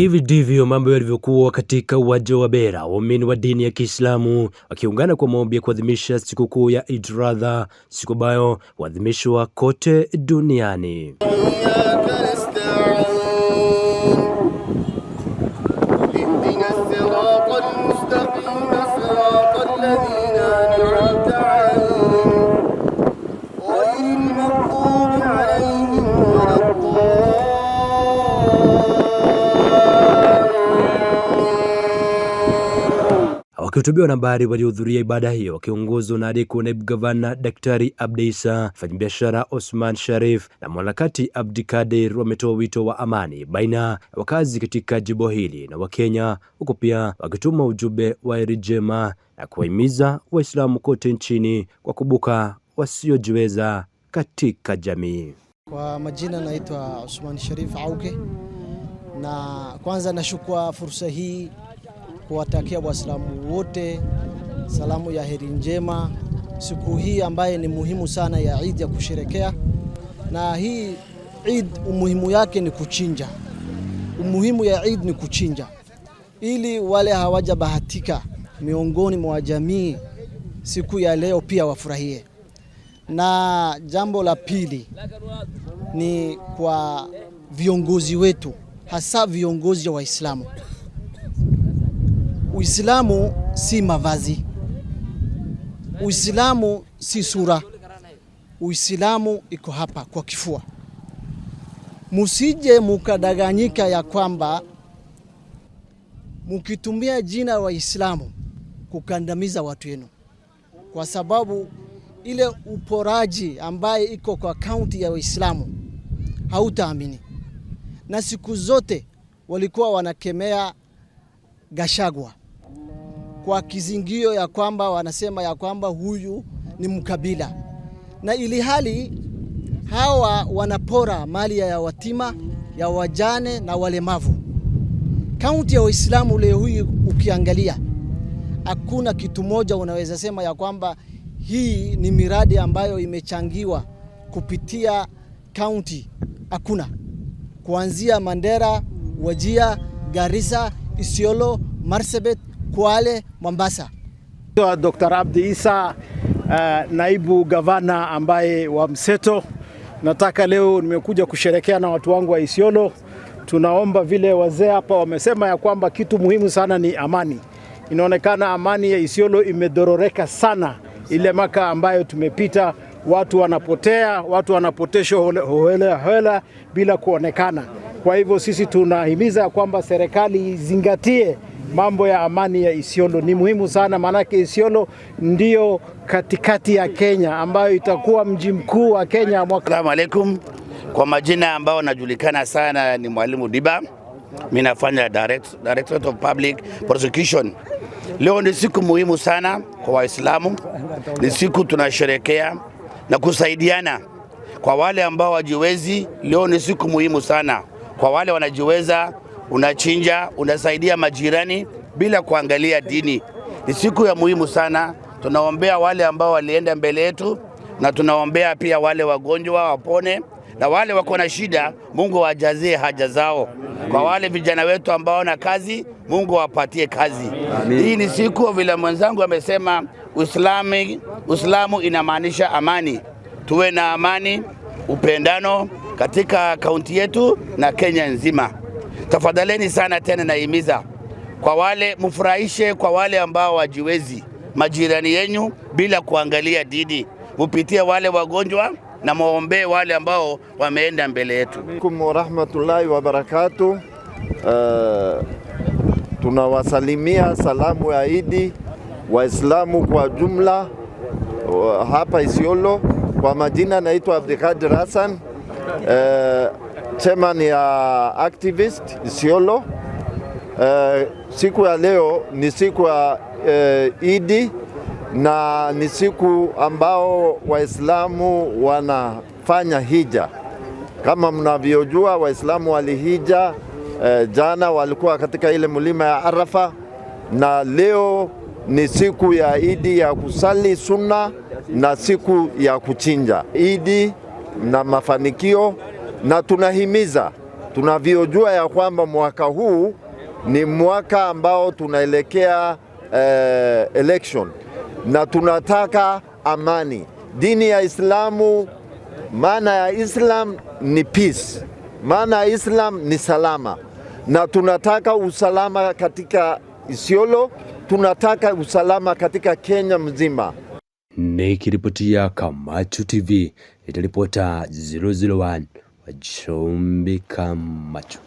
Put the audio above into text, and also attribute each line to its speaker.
Speaker 1: Hivi ndivyo mambo yalivyokuwa katika uwanja wa Bera, waumini wa dini ya Kiislamu wakiungana kwa maombi ya kuadhimisha sikukuu ya Eid al-Adha, siku ambayo huadhimishwa kote duniani. Wakihutubiwa na habari waliohudhuria ibada hiyo wakiongozwa na aliyekuwa naibu gavana Daktari Abdi Isa, mfanyabiashara Osman Sharif na mwanaharakati Abdi Kadir, wametoa wito wa amani baina ya wakazi katika jimbo hili na Wakenya, huko pia wakituma ujumbe wa heri njema na kuwahimiza Waislamu kote nchini kwa kubuka wasiojiweza katika jamii.
Speaker 2: Kwa majina naitwa Osman Sharif Auke, na kwanza nashukua fursa hii kuwatakia Waislamu wote salamu ya heri njema siku hii ambaye ni muhimu sana ya Eid ya kusherekea. Na hii Eid umuhimu yake ni kuchinja. Umuhimu ya Eid ni kuchinja ili wale hawajabahatika miongoni mwa jamii siku ya leo pia wafurahie. Na jambo la pili ni kwa viongozi wetu, hasa viongozi wa Waislamu. Uislamu si mavazi, Uislamu si sura, Uislamu iko hapa kwa kifua. Musije mukadanganyika ya kwamba mukitumia jina la Waislamu kukandamiza watu wenu, kwa sababu ile uporaji ambaye iko kwa kaunti ya Waislamu hautaamini. Na siku zote walikuwa wanakemea Gachagua kwa kizingio ya kwamba wanasema ya kwamba huyu ni mkabila, na ili hali hawa wanapora mali ya watima, ya wajane na walemavu. Kaunti ya Waislamu leo hii ukiangalia, hakuna kitu moja unaweza sema ya kwamba hii ni miradi ambayo imechangiwa kupitia kaunti. Hakuna. Kuanzia Mandera, Wajir, Garissa, Isiolo, Marsabit, Kwale, Mombasa.
Speaker 3: Dr. Abdi Isa, naibu gavana ambaye wa Mseto. Nataka leo nimekuja kusherekea na watu wangu wa Isiolo. Tunaomba vile wazee hapa wamesema ya kwamba kitu muhimu sana ni amani. Inaonekana amani ya Isiolo imedororeka sana. Ile maka ambayo tumepita, watu wanapotea, watu wanapoteshwa holela bila kuonekana. Kwa hivyo sisi tunahimiza kwamba serikali izingatie mambo ya amani ya Isiolo. Ni muhimu sana, maanake Isiolo ndio katikati ya Kenya ambayo itakuwa mji mkuu wa Kenya mwaka.
Speaker 4: Assalamu alaikum. Kwa majina ambao najulikana sana ni Mwalimu Diba. Mimi nafanya Directorate of Public Prosecution. Leo ni siku muhimu sana kwa Waislamu. Ni siku tunasherekea na kusaidiana. Kwa wale ambao wajiwezi, leo ni siku muhimu sana. Kwa wale wanajiweza, unachinja, unasaidia majirani bila kuangalia dini. Ni siku ya muhimu sana. Tunaombea wale ambao walienda mbele yetu, na tunaombea pia wale wagonjwa wapone, na wale wako na shida Mungu wajazie haja zao. Kwa wale vijana wetu ambao na kazi, Mungu wapatie kazi. Amin. Hii ni siku vile mwenzangu amesema, Uislamu inamaanisha amani. Tuwe na amani, upendano katika kaunti yetu na Kenya nzima. Tafadhaleni sana tena naimiza kwa wale mfurahishe, kwa wale ambao wajiwezi majirani yenu bila kuangalia dini. Mupitie wale wagonjwa na muombe wale ambao wameenda mbele yetu.
Speaker 5: Assalamu wa rahmatullahi wa barakatuh. Tunawasalimia salamu ya Eid Waislamu kwa jumla hapa Isiolo. Kwa majina naitwa Abdi Kadir Hassan, chairman ya activist Isiolo. Siku ya leo ni siku ya Eid na ni siku ambao Waislamu wanafanya hija. Kama mnavyojua, Waislamu walihija jana, walikuwa katika ile mlima ya Arafa, na leo ni siku ya Eid ya kusali sunna na siku ya kuchinja. Eid na mafanikio, na tunahimiza tunavyojua ya kwamba mwaka huu ni mwaka ambao tunaelekea election na tunataka amani. Dini ya Islamu, maana ya Islam ni peace, maana ya Islam ni salama, na tunataka usalama katika Isiolo, tunataka usalama katika Kenya mzima.
Speaker 1: Nikiripotia Kamachu TV, itaripota 001 wa Chumbi Kamachu.